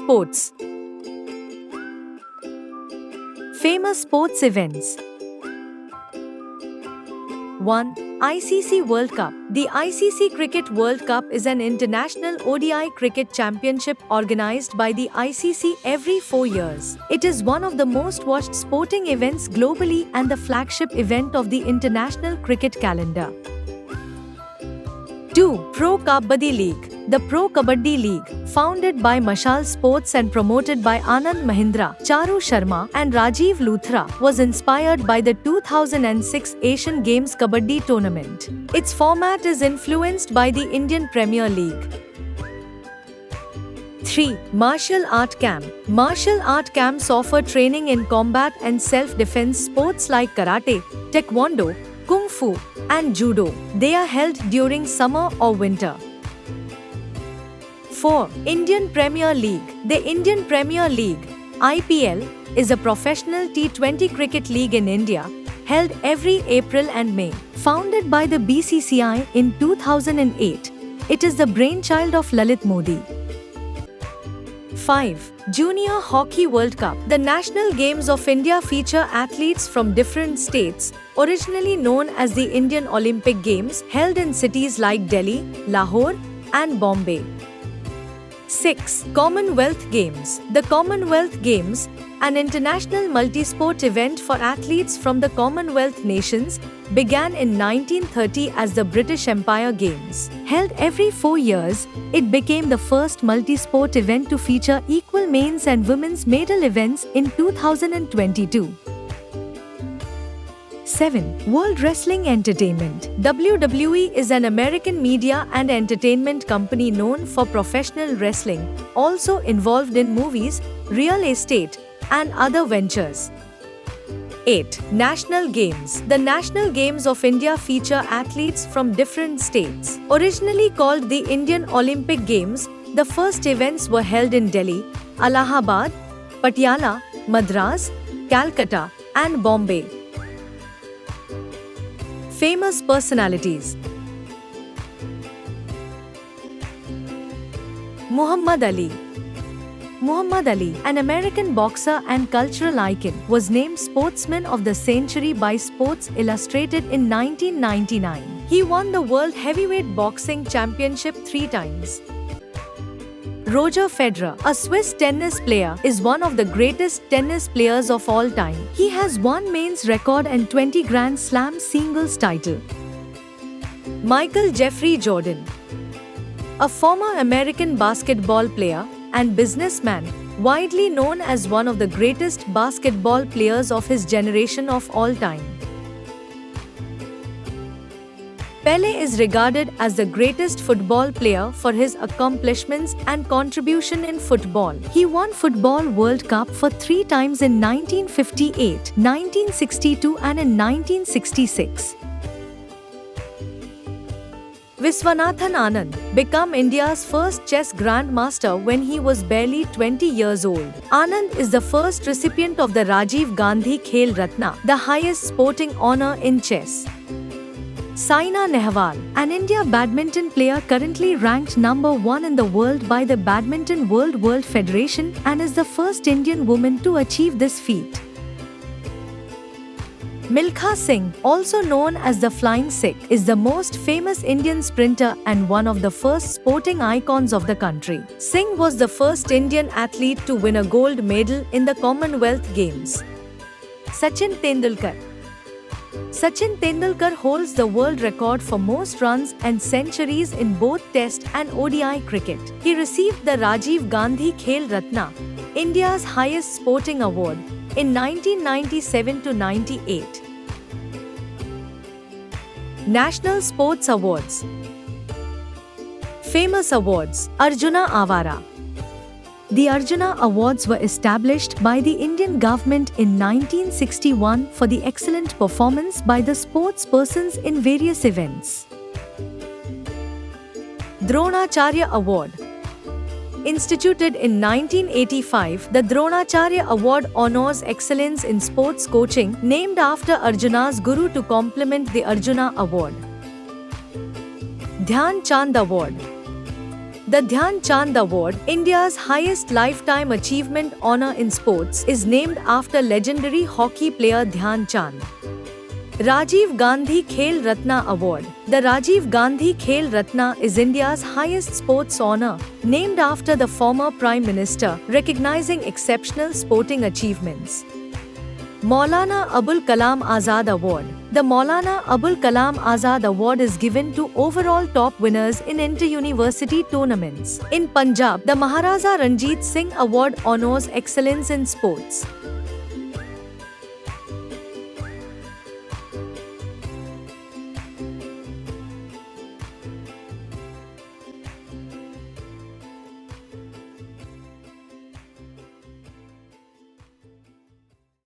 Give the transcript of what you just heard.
Sports. Famous sports events. 1. ICC World Cup. The ICC Cricket World Cup is an international ODI cricket championship organized by the ICC every 4 years. It is one of the most watched sporting events globally and the flagship event of the international cricket calendar. 2. Pro Kabaddi League. The Pro Kabaddi League, founded by Mashal Sports and promoted by Anand Mahindra, Charu Sharma, and Rajiv Luthra, was inspired by the 2006 Asian Games Kabaddi tournament. Its format is influenced by the Indian Premier League. 3. Martial Art Camp. Martial art camps offer training in combat and self-defense sports like karate, taekwondo, kung fu, and judo. They are held during summer or winter. 4. Indian Premier League. The Indian Premier League (IPL) is a professional T20 cricket league in India, held every April and May. Founded by the BCCI in 2008, it is the brainchild of Lalit Modi. 5. Junior Hockey World Cup. The National Games of India feature athletes from different states, originally known as the Indian Olympic Games, held in cities like Delhi, Lahore, and Bombay. 6. Commonwealth Games. The Commonwealth Games, an international multisport event for athletes from the Commonwealth nations, began in 1930 as the British Empire Games. Held every 4 years, it became the first multisport event to feature equal men's and women's medal events in 2022. 7. World Wrestling Entertainment. WWE is an American media and entertainment company known for professional wrestling, also involved in movies, real estate, and other ventures. 8. National Games. The National Games of India feature athletes from different states. Originally called the Indian Olympic Games, the first events were held in Delhi, Allahabad, Patiala, Madras, Calcutta, and Bombay. Famous personalities. Muhammad Ali. Muhammad Ali, an American boxer and cultural icon, was named Sportsman of the Century by Sports Illustrated in 1999. He won the World Heavyweight Boxing Championship 3 times. Roger Federer, a Swiss tennis player, is one of the greatest tennis players of all time. He has won men's record and 20 Grand Slam singles title. Michael Jeffrey Jordan, a former American basketball player and businessman, widely known as one of the greatest basketball players of his generation of all time. Pele is regarded as the greatest football player for his accomplishments and contribution in football. He won Football World Cup for 3 times in 1958, 1962 and in 1966. Viswanathan Anand became India's first chess grandmaster when he was barely 20 years old. Anand is the first recipient of the Rajiv Gandhi Khel Ratna, the highest sporting honor in chess. Saina Nehwal, an India badminton player currently ranked number 1 in the world by the Badminton World Federation and is the first Indian woman to achieve this feat. Milkha Singh, also known as the Flying Sikh, is the most famous Indian sprinter and one of the first sporting icons of the country. Singh was the first Indian athlete to win a gold medal in the Commonwealth Games. Sachin Tendulkar. Sachin Tendulkar holds the world record for most runs and centuries in both Test and ODI cricket. He received the Rajiv Gandhi Khel Ratna, India's highest sporting award, in 1997 to 98. National Sports Awards. Famous awards. Arjuna Awara. The Arjuna Awards were established by the Indian government in 1961 for the excellent performance by the sports persons in various events. Dronacharya Award. Instituted in 1985, the Dronacharya Award honors excellence in sports coaching, named after Arjuna's guru to complement the Arjuna Award. Dhyan Chand Award. The Dhyan Chand Award, India's highest lifetime achievement honor in sports, is named after legendary hockey player Dhyan Chand. Rajiv Gandhi Khel Ratna Award. The Rajiv Gandhi Khel Ratna is India's highest sports honor, named after the former Prime Minister, recognizing exceptional sporting achievements. Maulana Abul Kalam Azad Award. The Maulana Abul Kalam Azad Award is given to overall top winners in inter-university tournaments. In Punjab, the Maharaja Ranjit Singh Award honors excellence in sports.